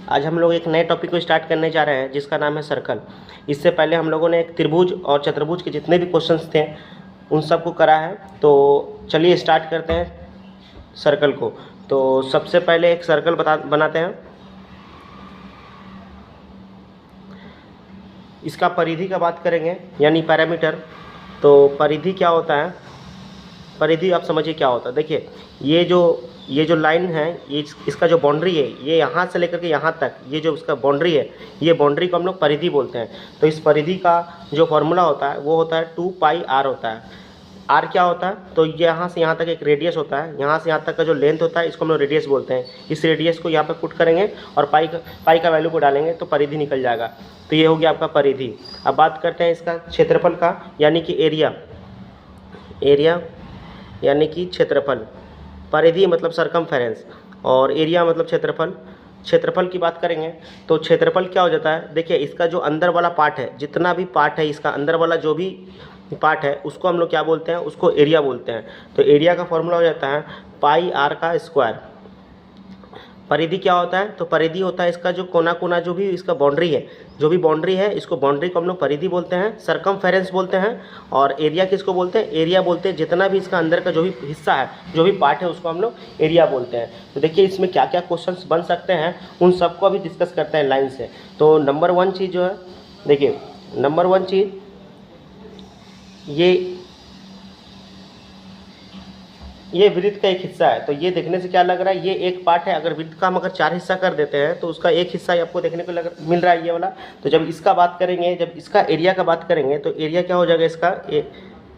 आज हम लोग एक नए टॉपिक को स्टार्ट करने जा रहे हैं जिसका नाम है सर्कल। इससे पहले हम लोगों ने एक त्रिभुज और चतुर्भुज के जितने भी क्वेश्चंस थे उन सबको करा है। तो चलिए स्टार्ट करते हैं सर्कल को। तो सबसे पहले एक सर्कल बनाते हैं। इसका परिधि का बात करेंगे यानी पैरामीटर। तो परिधि क्या होता है, परिधि आप समझिए क्या होता है। देखिए ये जो लाइन है, ये इसका जो बाउंड्री है, ये यहाँ से लेकर के यहाँ तक, ये जो इसका बाउंड्री है, ये बाउंड्री को हम लोग परिधि बोलते हैं। तो इस परिधि का जो फॉर्मूला होता है वो होता है 2πr होता है। r क्या होता है, तो ये यहाँ से यहाँ तक एक रेडियस होता है, यहाँ से यहाँ तक का जो लेंथ होता है इसको हम लोग रेडियस बोलते हैं। इस रेडियस को यहाँ पर पुट करेंगे और पाई का वैल्यू को डालेंगे तो परिधि निकल जाएगा। तो ये हो गया आपका परिधि। अब बात करते हैं इसका क्षेत्रफल का, यानी कि एरिया यानी कि क्षेत्रफल। परिधि मतलब सरकमफेरेंस और एरिया मतलब क्षेत्रफल। क्षेत्रफल की बात करेंगे तो क्षेत्रफल क्या हो जाता है, देखिए इसका जो अंदर वाला पार्ट है, जितना भी पार्ट है इसका अंदर वाला जो भी पार्ट है उसको हम लोग क्या बोलते हैं, उसको एरिया बोलते हैं। तो एरिया का फॉर्मूला हो जाता है πr का स्क्वायर। परिधि क्या होता है, तो परिधि होता है इसका जो कोना जो भी इसका बाउंड्री है, जो भी बाउंड्री है, इसको बाउंड्री को हम लोग परिधि बोलते हैं, सरकमफेरेंस बोलते हैं। और एरिया किसको बोलते हैं, एरिया बोलते हैं जितना भी इसका अंदर का जो भी हिस्सा है, जो भी पार्ट है, उसको हम लोग एरिया बोलते हैं। तो देखिए इसमें क्या क्या क्वेश्चंस बन सकते हैं उन सबको अभी डिस्कस करते हैं लाइन से। तो नंबर 1 चीज़ जो है, देखिए नंबर 1 चीज़ ये वृत्त का एक हिस्सा है। तो ये देखने से क्या लग रहा है, ये एक पार्ट है। अगर वृत्त का हम अगर 4 हिस्सा कर देते हैं तो उसका एक हिस्सा आपको देखने को मिल रहा है, ये वाला। तो जब इसका बात करेंगे, जब इसका एरिया का बात करेंगे तो एरिया क्या हो जाएगा, इसका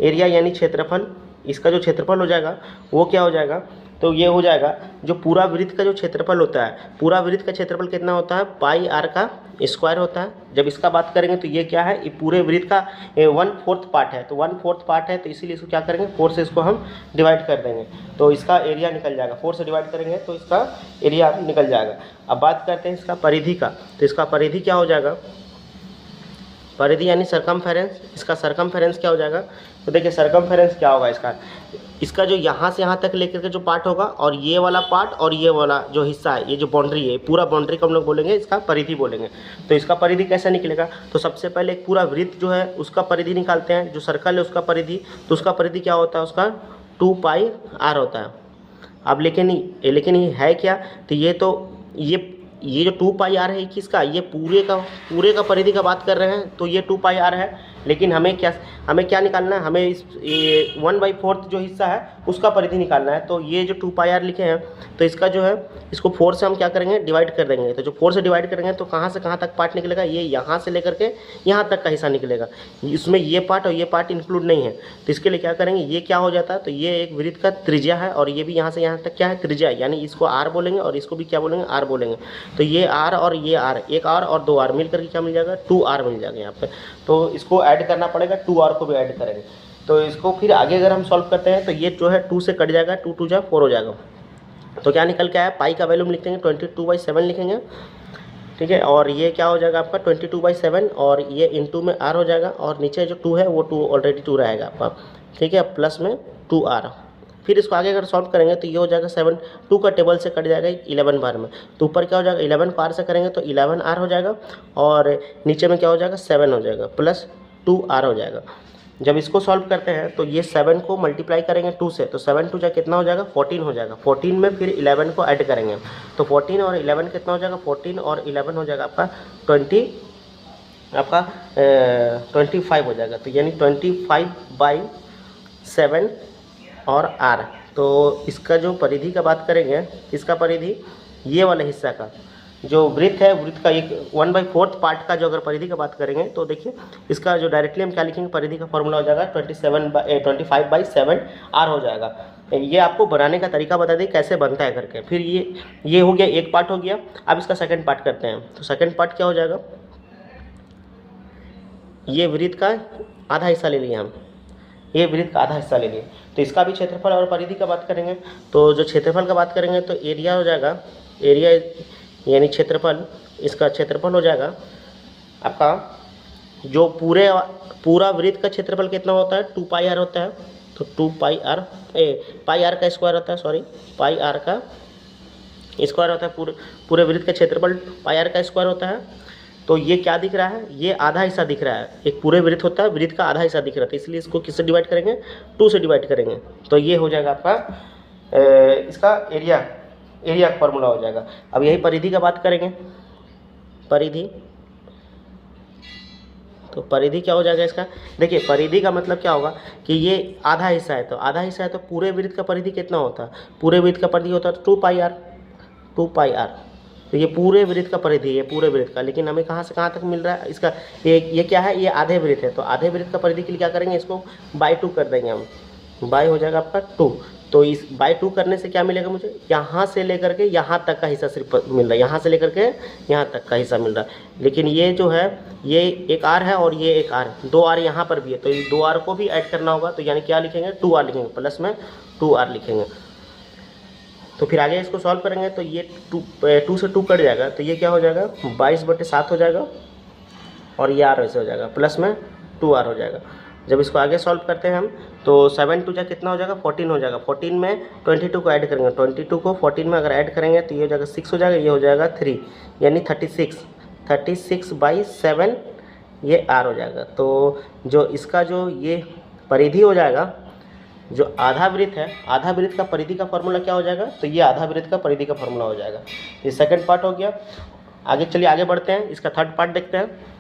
एरिया यानी क्षेत्रफल। इसका जो क्षेत्रफल हो जाएगा वो क्या हो जाएगा, तो ये हो जाएगा जो पूरा वृत्त का जो क्षेत्रफल होता है, पूरा वृत्त का क्षेत्रफल कितना होता है, πr का स्क्वायर होता है। जब इसका बात करेंगे तो ये क्या है, ये पूरे वृत्त का 1/4 पार्ट है। तो 1/4 पार्ट है तो इसीलिए इसको क्या करेंगे, 4 से इसको हम डिवाइड कर देंगे तो इसका एरिया निकल जाएगा। 4 से डिवाइड करेंगे तो इसका एरिया निकल जाएगा। अब बात करते हैं इसका परिधि का। तो इसका परिधि क्या हो जाएगा, परिधि यानी सरकमफेरेंस। इसका सरकमफेरेंस क्या हो जाएगा, तो देखिए सरकमफेरेंस क्या होगा इसका जो यहाँ से यहाँ तक लेकर के जो पार्ट होगा और ये वाला पार्ट और ये वाला जो हिस्सा है, ये जो बाउंड्री है, पूरा बाउंड्री को हम लोग बोलेंगे इसका परिधि बोलेंगे। तो इसका परिधि कैसे निकलेगा, तो सबसे पहले एक पूरा वृत्त जो है उसका परिधि निकालते हैं। जो सर्कल है उसका परिधि, तो उसका परिधि क्या होता है, उसका 2πr होता है। अब लेकिन ये है क्या, तो ये जो 2πr है किसका, ये पूरे का परिधि का बात कर रहे हैं। तो ये 2πr है, लेकिन हमें क्या निकालना है, हमें इस 1/4 जो हिस्सा है उसका परिधि निकालना है। तो ये जो 2πr लिखे हैं तो इसका जो है, इसको 4 से हम क्या करेंगे, डिवाइड कर देंगे। तो जो 4 से डिवाइड करेंगे तो कहाँ से कहाँ तक पार्ट निकलेगा, ये यहाँ से लेकर के यहाँ तक का हिस्सा निकलेगा। इसमें ये पार्ट और ये पार्ट इंक्लूड नहीं है। तो इसके लिए क्या करेंगे, ये क्या हो जाता है, तो ये एक वृत्त का त्रिज्या है और ये भी यहाँ से यहाँ तक क्या है, त्रिज्या, यानी इसको r बोलेंगे और इसको भी क्या बोलेंगे, r बोलेंगे। तो ये r और ये r, एक r और 2r मिल करके क्या मिल जाएगा, 2r मिल जाएगा यहाँ पे। तो इसको ऐड करना पड़ेगा, 2r को भी ऐड करेंगे। तो इसको फिर आगे अगर हम सॉल्व करते हैं तो ये जो है 2 से कट जाएगा, 2 2 जा 4 हो जाएगा। तो क्या निकल के आया, पाई का वैल्यू लिख देंगे 22/7 लिखेंगे, ठीक है। और ये क्या हो जाएगा आपका 22/7 और ये इंटू में r हो जाएगा और नीचे जो 2 है वो 2 ऑलरेडी 2 रहेगा आपका, ठीक है, प्लस में 2r। फिर इसको आगे अगर सॉल्व करेंगे तो ये हो जाएगा 7, 2 का टेबल से कट जाएगा 11 बार में। तो ऊपर क्या हो जाएगा, 11 को r से करेंगे तो 11r हो जाएगा और नीचे में क्या हो जाएगा, 7 हो जाएगा प्लस 2r हो जाएगा। जब इसको सॉल्व करते हैं तो ये 7 को मल्टीप्लाई करेंगे 2 से, तो 7 2 जा कितना हो जाएगा, 14 हो जाएगा। 14 में फिर 11 को ऐड करेंगे तो 14 और 11 कितना हो जाएगा, 14 और 11 हो जाएगा आपका 25 हो जाएगा। तो यानी 25/7 और r। तो इसका जो परिधि का बात करेंगे, इसका परिधि ये वाले हिस्सा का जो वृत्त है, वृत्त का एक 1/4 पार्ट का जो अगर परिधि का बात करेंगे तो देखिए इसका जो डायरेक्टली हम क्या लिखेंगे, परिधि का फॉर्मूला हो जाएगा 25/7 r हो जाएगा। ये आपको बनाने का तरीका बता दें कैसे बनता है करके। फिर ये हो गया, एक पार्ट हो गया। अब इसका सेकंड पार्ट करते हैं। तो सेकंड पार्ट क्या हो जाएगा, ये वृत्त का आधा हिस्सा ले लिए हम, ये वृत्त का आधा हिस्सा ले लिए। तो इसका भी क्षेत्रफल और परिधि का बात करेंगे। तो जो क्षेत्रफल का बात करेंगे तो एरिया हो जाएगा, एरिया यानी क्षेत्रफल, इसका क्षेत्रफल हो जाएगा आपका, जो पूरा वृत्त का क्षेत्रफल कितना होता है, 2πr होता है। तो 2πr पाई r का स्क्वायर होता है, सॉरी पाई r का स्क्वायर होता है पूरे वृत्त का क्षेत्रफल पाई आर का स्क्वायर होता है। तो ये क्या दिख रहा है, ये आधा हिस्सा दिख रहा है। एक पूरे वृत्त होता है, वृत्त का आधा हिस्सा दिख रहा है, तो इसलिए इसको किससे डिवाइड करेंगे, 2 से डिवाइड करेंगे। तो ये हो जाएगा आपका इसका एरिया का फॉर्मूला हो जाएगा। अब यही परिधि का बात करेंगे, परिधि, तो परिधि क्या हो जाएगा इसका, देखिए परिधि का मतलब क्या होगा कि ये आधा हिस्सा है, तो आधा हिस्सा है तो पूरे वृत्त का परिधि कितना होता है, पूरे वृत्त का परिधि होता है 2 पाई आर, 2 पाई आर। तो ये पूरे वृत्त का परिधि है, पूरे वृत्त का, लेकिन हमें कहाँ से कहाँ तक मिल रहा है इसका, ये क्या है, ये आधे वृत्त है, तो आधे वृत्त का परिधि के लिए क्या करेंगे, इसको बाई 2 कर देंगे हम, बाई हो जाएगा आपका 2। तो इस बाई 2 करने से क्या मिलेगा मुझे, यहाँ से लेकर के यहाँ तक का हिस्सा सिर्फ मिल रहा है, यहाँ से लेकर के यहाँ तक का हिस्सा मिल रहा है। लेकिन ये जो है ये एक आर है और ये एक आर, 2 आर यहाँ पर भी है, तो ये 2 आर को भी ऐड करना होगा, तो यानी क्या लिखेंगे, 2 आर लिखेंगे, प्लस में 2 आर लिखेंगे। तो फिर आगे इसको सॉल्व करेंगे तो ये 2 से 2 कट जाएगा, तो ये क्या हो जाएगा 22/7 हो जाएगा, और ये आर वैसे हो जाएगा, प्लस में 2 आर हो जाएगा। जब इसको आगे सॉल्व करते हैं हम तो 7 2 जा कितना हो जाएगा, 14 हो जाएगा। 14 में 22 को ऐड करेंगे, 22 को 14 में अगर ऐड करेंगे तो ये हो जाएगा 6 हो जाएगा, ये हो जाएगा 3, यानी 36/7 ये आर हो जाएगा। तो जो इसका जो ये परिधि हो जाएगा, जो आधा वृत्त है, आधा वृत्त का परिधि का फॉर्मूला क्या हो जाएगा, तो ये आधा वृत्त का परिधि का फॉर्मूला हो जाएगा। ये सेकंड पार्ट हो गया। आगे चलिए आगे बढ़ते हैं, इसका थर्ड पार्ट देखते हैं।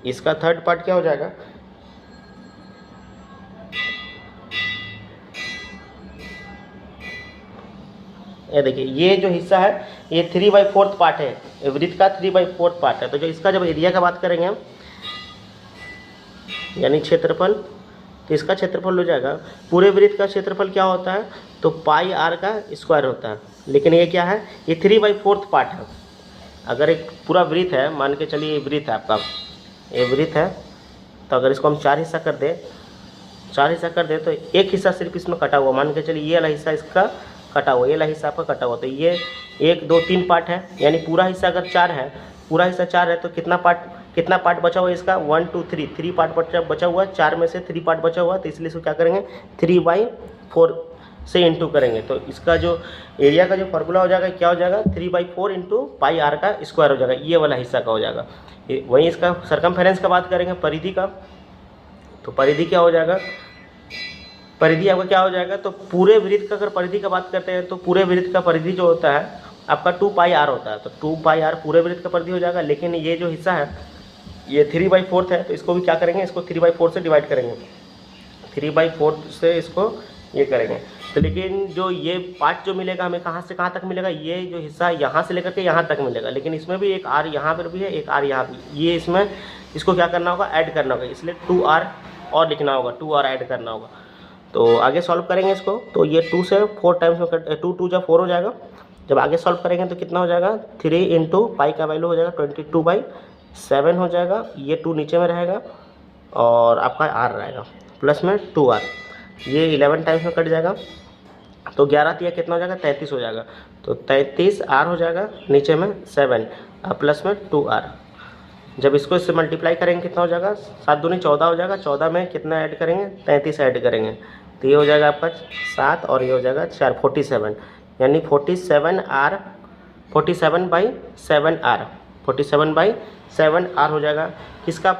इसका थर्ड पार्ट क्या हो जाएगा, ये देखिए ये जो हिस्सा है ये 3/4 पार्ट है, वृत्त का 3/4 पार्ट है। तो जो इसका जब एरिया का बात करेंगे हम, यानी क्षेत्रफल, तो इसका क्षेत्रफल हो जाएगा, पूरे वृत्त का क्षेत्रफल क्या होता है, तो पाई आर का स्क्वायर होता है। लेकिन ये क्या है, ये 3/4 पार्ट है। अगर एक पूरा वृत्त है, मान के चलिए ये वृत्त है आपका, ये वृत्त है, तो अगर इसको हम 4 हिस्सा कर दें, 4 हिस्सा कर दें, तो एक हिस्सा सिर्फ इसमें कटा हुआ, मान के चलिए ये वाला हिस्सा इसका कटा हुआ, ये वाला हिस्सा आपका कटा हुआ, तो ये 1 2 3 पार्ट है, यानी पूरा हिस्सा अगर 4 है, पूरा हिस्सा 4 है, तो कितना पार्ट बचा हुआ है इसका, 1 2 3 पार्ट बचा हुआ है, 4 में से 3 पार्ट बचा हुआ है, तो इसलिए इसको क्या करेंगे 3/4 से इंटू करेंगे। तो इसका जो एरिया का जो फॉर्मूला हो जाएगा क्या हो जाएगा, 3/4 इंटू पाई आर का स्क्वायर हो जाएगा, ये वाला हिस्सा का हो जाएगा। वहीं इसका सरकमफेरेंस का बात करेंगे, परिधि का, तो परिधि क्या हो जाएगा, परिधि आपका क्या हो जाएगा, तो पूरे वृत्त का अगर परिधि का बात करते हैं तो पूरे वृत्त का परिधि जो होता है आपका 2 पाई आर होता है, तो 2 पाई आर पूरे वृत्त का परिधि हो जाएगा। लेकिन ये जो हिस्सा है ये 3/4 है, तो इसको भी क्या करेंगे, इसको 3/4 से डिवाइड करेंगे, 3/4 से इसको ये करेंगे। तो लेकिन जो ये पार्ट जो मिलेगा हमें कहाँ से कहाँ तक मिलेगा, ये जो हिस्सा यहाँ से लेकर के यहाँ तक मिलेगा, लेकिन इसमें भी एक आर यहाँ पर भी है, एक आर यहाँ भी, ये इसमें इसको क्या करना होगा, ऐड करना होगा, इसलिए 2 आर और लिखना होगा, 2 आर ऐड करना होगा। तो आगे सॉल्व करेंगे इसको, तो ये 2 से 4 टाइम्स में 2 2 जा 4 हो जाएगा। जब आगे सॉल्व करेंगे तो कितना हो जाएगा, 3 इंटू पाई का वैल्यू हो जाएगा 22/7 हो जाएगा, ये 2 नीचे में रहेगा और आपका आर रहेगा, प्लस में 2 आर, ये 11 टाइम्स में कट जाएगा, तो 11 तिया कितना हो जाएगा, 33 हो जाएगा, तो 33 आर हो जाएगा, नीचे में 7 प्लस में 2 आर। जब इसको इससे मल्टीप्लाई करेंगे कितना हो जाएगा, 7 दूनी 14 हो जाएगा, 14 में कितना ऐड करेंगे, 33 ऐड करेंगे, तो ये हो जाएगा आपका 7 और ये हो जाएगा 4, 47, यानी 47 आर, 47/7 आर, 47/7 आर हो जाएगा। किसका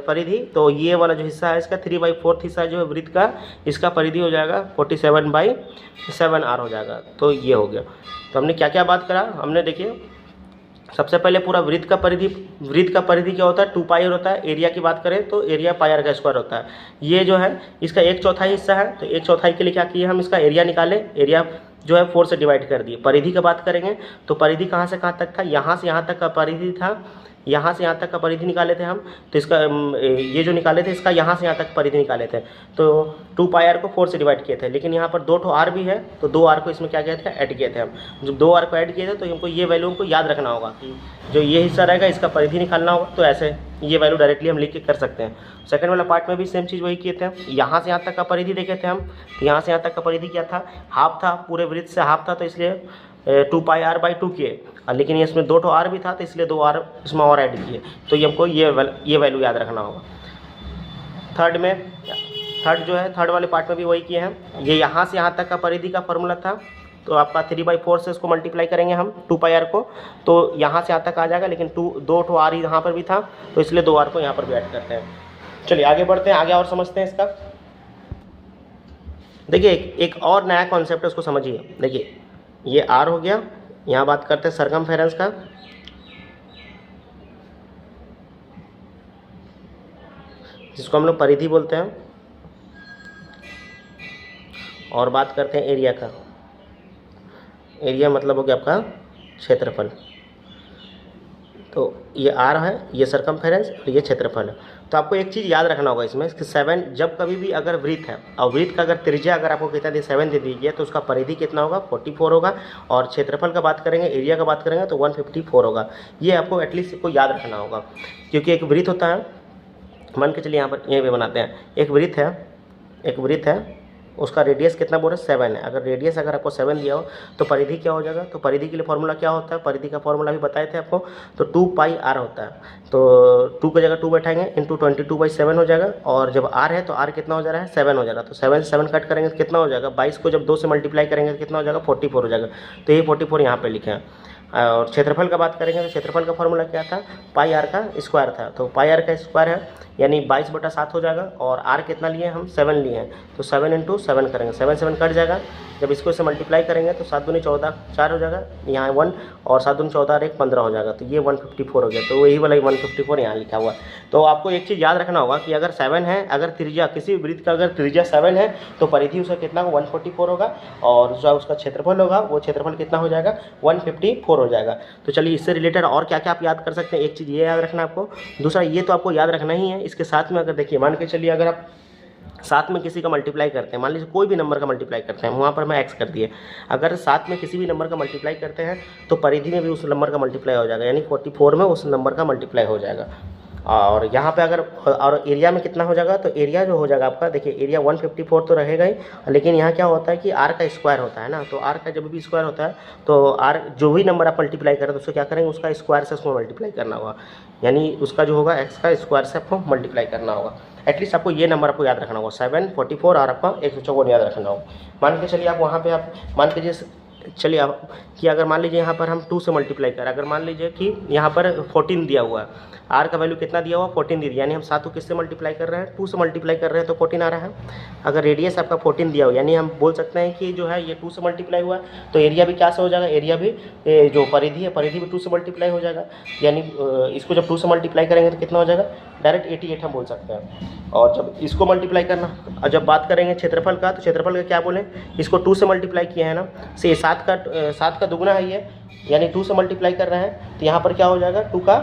परिधि, तो ये वाला जो हिस्सा है इसका 3/4 हिस्सा जो है वृत्त का, इसका परिधि हो जाएगा 47/7 आर हो जाएगा। तो ये हो गया। तो हमने क्या क्या बात करा, हमने देखिए सबसे पहले पूरा वृत्त का परिधि क्या होता है, 2 पाई आर होता है। एरिया की बात करें तो एरिया पाई आर का स्क्वायर होता है। ये जो है इसका 1/4 हिस्सा है, तो 1/4 के लिए क्या किए हम, इसका एरिया निकाले, एरिया जो है 4 से डिवाइड कर दिए। परिधि का बात करेंगे तो परिधि कहाँ से कहाँ तक था, यहाँ से यहाँ तक का परिधि था, यहाँ से यहाँ तक का परिधि निकाले थे हम, तो इसका ये जो निकाले थे इसका यहाँ से यहाँ तक परिधि निकाले थे, तो 2 पाई आर को 4 से डिवाइड किए थे। लेकिन यहाँ पर 2 ठो आर भी है, तो 2 आर को इसमें क्या किए थे, ऐड किए थे हम। जब 2 आर को ऐड किए थे तो हमको ये वैल्यू हमको याद रखना होगा कि जो ये हिस्सा रहेगा इसका परिधि निकालना होगा, तो ऐसे ये वैल्यू डायरेक्टली हम लिख के कर सकते हैं। सेकंड वाला पार्ट में भी सेम चीज़ वही किए थे, यहाँ से यहाँ तक का परिधि देखे थे हम, तो यहाँ से यहाँ तक का परिधि क्या था, हाफ था, पूरे वृत्त से हाफ था, तो इसलिए 2 पाई आर बाई 2 किए, लेकिन इसमें 2 ठो आर भी था, तो इसलिए 2 आर इसमें और ऐड किए। तो ये हमको ये वैल्यू याद रखना होगा। थर्ड जो है थर्ड वाले पार्ट में भी वही किए हैं। ये यहाँ से यहाँ तक का परिधि का फॉर्मूला था, तो आपका 3/4 से इसको मल्टीप्लाई करेंगे हम 2πr को, तो यहाँ से यहाँ तक आ जाएगा, लेकिन 2 आर यहाँ पर भी था, तो इसलिए 2 आर को यहाँ पर भी ऐड करते हैं। चलिए आगे बढ़ते हैं, आगे और समझते हैं इसका। देखिए एक और नया कॉन्सेप्ट है, उसको समझिए। देखिए ये आर हो गया, यहाँ बात करते हैं सरकमफेरेंस का, जिसको हम लोग परिधि बोलते हैं, और बात करते हैं एरिया का। एरिया मतलब हो गया आपका क्षेत्रफल। तो ये आर है, ये सरकमफेरेंस और ये क्षेत्रफल है। तो आपको एक चीज़ याद रखना होगा इसमें कि 7, जब कभी भी अगर वृत्त है और वृत्त का अगर त्रिज्या अगर आपको कितना दे 7 दे दीजिए, तो उसका परिधि कितना होगा 44 होगा, और क्षेत्रफल का बात करेंगे, एरिया का बात करेंगे तो 154 होगा। ये आपको एटलीस्ट को याद रखना होगा, क्योंकि एक वृत्त होता है, मान के चलिए यहाँ पर ये भी बनाते हैं, एक वृत्त है, उसका रेडियस कितना बोल रहे हैं 7 है। अगर रेडियस अगर आपको 7 दिया हो तो परिधि क्या हो जाएगा, तो परिधि के लिए फॉर्मूला क्या होता है, परिधि का फॉर्मूला भी बताए थे आपको, तो 2πr होता है। तो 2 की जगह 2 बैठाएंगे इंटू 22/7 हो जाएगा, और जब r है तो r कितना हो जा रहा है 7 हो जा रहा है, तो 7 से 7 कट करेंगे तो कितना हो जाएगा, 22 को जब 2 से मल्टीप्लाई करेंगे तो कितना हो जाएगा 44 हो जाएगा। तो ये 44 यहाँ पर लिखे हैं। और क्षेत्रफल का बात करेंगे तो क्षेत्रफल का फॉर्मूला क्या था, πr का स्क्वायर था, तो πr का स्क्वायर है यानी 22/7 हो जाएगा, और r कितना लिए हम 7 लिए हैं, तो 7 × 7 करेंगे, 7 से 7 कट जाएगा, जब इसको इससे मल्टीप्लाई करेंगे तो 7 दूनी 14 4 हो जाएगा, यहाँ 1 और 7 दूनी 14 और 1 15 हो जाएगा, तो ये 154 हो गया। तो वही वाला 154 यहाँ लिखा हुआ है। तो आपको एक चीज़ याद रखना होगा कि अगर 7 है, अगर त्रिज्या किसी वृत्त का अगर त्रिज्या 7 है तो परिधि उसका कितना होगा 144 होगा, और जो उसका क्षेत्रफल होगा वो क्षेत्रफल कितना हो जाएगा 154 हो जाएगा। तो चलिए इससे रिलेटेड और क्या क्या आप याद कर सकते हैं, एक चीज़ ये याद रखना आपको, दूसरा ये तो आपको याद रखना ही है। इसके साथ में अगर देखिए मान के चलिए अगर आप साथ में किसी का मल्टीप्लाई करते हैं, मान लीजिए कोई भी नंबर का मल्टीप्लाई करते हैं, वहाँ पर मैं x कर दिए, अगर साथ में किसी भी नंबर का मल्टीप्लाई करते हैं तो परिधि में भी उस नंबर का मल्टीप्लाई हो जाएगा, यानी 44 में उस नंबर का मल्टीप्लाई हो जाएगा। और यहाँ पे अगर और एरिया में कितना हो जाएगा, तो एरिया जो हो जाएगा आपका, देखिए एरिया 154 तो रहेगा ही, लेकिन यहाँ क्या होता है कि r का स्क्वायर होता है ना, तो r का जब भी स्क्वायर होता है तो r जो भी नंबर आप मल्टीप्लाई करें तो उसको क्या करेंगे, उसका स्क्वायर से उसको मल्टीप्लाई करना होगा, यानी उसका जो होगा x का स्क्वायर से आपको मल्टीप्लाई करना होगा। एटलीस्ट आपको ये नंबर आपको याद रखना होगा 7, 44 और आपका 154 याद रखना होगा। मान के चलिए आप वहाँ पे आप मान के चलिए आप कि अगर मान लीजिए यहाँ पर हम 2 से मल्टीप्लाई करें, अगर मान लीजिए कि यहाँ पर 14 दिया हुआ है, r का वैल्यू कितना दिया हुआ 14 दे दिया, यानी हम 7 को किससे मल्टीप्लाई कर रहे हैं 2 से मल्टीप्लाई कर रहे हैं तो 14 आ रहा है। अगर रेडियस आपका 14 दिया हो, यानी हम बोल सकते हैं कि जो है ये 2 से मल्टीप्लाई हुआ है, तो एरिया भी क्या से हो जाएगा, एरिया भी जो परिधि है परिधि भी 2 से मल्टीप्लाई हो जाएगा, यानी इसको जब 2 से मल्टीप्लाई करेंगे तो कितना हो जाएगा, डायरेक्ट 88 हम बोल सकते हैं। और जब इसको मल्टीप्लाई करना, और जब बात करेंगे क्षेत्रफल का, तो क्षेत्रफल का क्या बोलें, इसको 2 से मल्टीप्लाई किया है ना, से 7 का दुगना है ये, यानी 2 से मल्टीप्लाई कर रहे हैं, तो यहाँ पर क्या हो जाएगा 2 का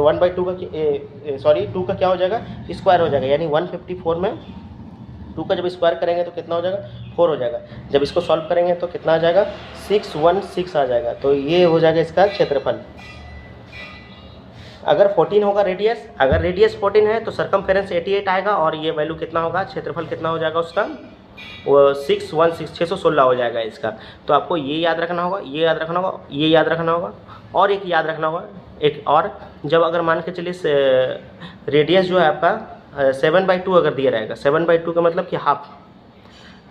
1/2 का सॉरी 2 का क्या हो जाएगा स्क्वायर हो जाएगा, यानी 154 में 2 का जब स्क्वायर करेंगे तो कितना हो जाएगा 4 हो जाएगा। जब इसको सॉल्व करेंगे तो कितना आ जाएगा 616 आ जाएगा। तो ये हो जाएगा इसका क्षेत्रफल। अगर 14 होगा रेडियस, अगर रेडियस 14 है तो सरकमफेरेंस 88 आएगा, और ये वैल्यू कितना होगा, क्षेत्रफल कितना हो जाएगा उसका, वो 616 हो जाएगा इसका। तो आपको ये याद रखना होगा, ये याद रखना होगा, ये याद रखना होगा, और एक याद रखना होगा एक और, जब अगर मान के चलिए रेडियस जो है आपका 7/2 अगर दिया रहेगा, 7/2 का मतलब कि हाफ,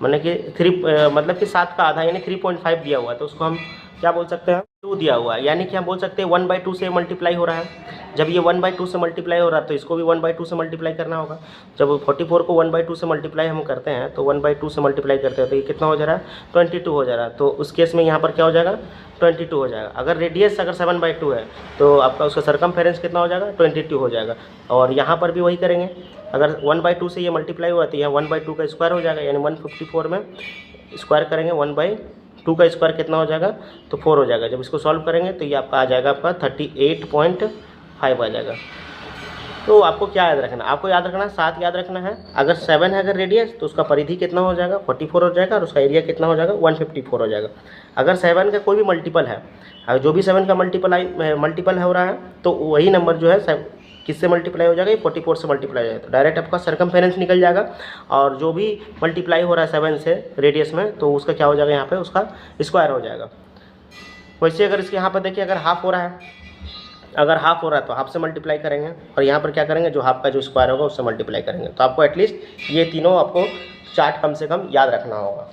मतलब कि 3 मतलब कि 7 का आधा यानी 3.5 दिया हुआ है, तो उसको हम क्या बोल सकते हैं 2 दिया हुआ है, यानी कि हम बोल सकते हैं 1/2 से मल्टीप्लाई हो रहा है। जब ये 1/2 से मल्टीप्लाई हो रहा है तो इसको भी 1/2 से मल्टीप्लाई करना होगा। जब 44 को 1/2 से मल्टीप्लाई हम करते हैं तो 1/2 से मल्टीप्लाई करते हैं तो ये कितना हो जा रहा है 22 हो जा रहा है। तो उस केस में यहाँ पर क्या हो जाएगा 22 हो जाएगा। अगर रेडियस अगर 7/2 है तो आपका उसका सरकमफेरेंस कितना हो जाएगा 22 हो जाएगा। और यहाँ पर भी वही करेंगे, अगर 1/2 से ये मल्टीप्लाई हुआ तो यहाँ 1/2 का स्क्वायर हो जाएगा, यानी 154 में स्क्वायर करेंगे 1/2 का स्क्वायर कितना हो जाएगा तो 4 हो जाएगा। जब इसको सॉल्व करेंगे तो ये आपका आ जाएगा आपका 38.5 आ जाएगा। तो आपको क्या याद रखना, आपको याद रखना 7 याद रखना है। अगर 7 है अगर रेडियस तो उसका परिधि कितना हो जाएगा 44 हो जाएगा, और उसका एरिया कितना हो जाएगा 154 हो जाएगा। अगर 7 का कोई भी मल्टीपल है, अगर जो भी 7 का मल्टीपल हो रहा है तो वही नंबर जो है किससे मल्टीप्लाई हो जाएगा 44 से मल्टीप्लाई हो जाएगा, तो डायरेक्ट आपका सरकमफेरेंस निकल जाएगा। और जो भी मल्टीप्लाई हो रहा है 7 से रेडियस में तो उसका क्या हो जाएगा यहाँ पे उसका स्क्वायर हो जाएगा। वैसे अगर इसके यहाँ पर देखिए अगर हाफ हो रहा है, अगर हाफ हो रहा है तो हाफ से मल्टीप्लाई करेंगे, और यहाँ पर क्या करेंगे जो हाफ का जो स्क्वायर होगा उससे मल्टीप्लाई करेंगे। तो आपको एटलीस्ट ये तीनों आपको चार्ट कम से कम याद रखना होगा।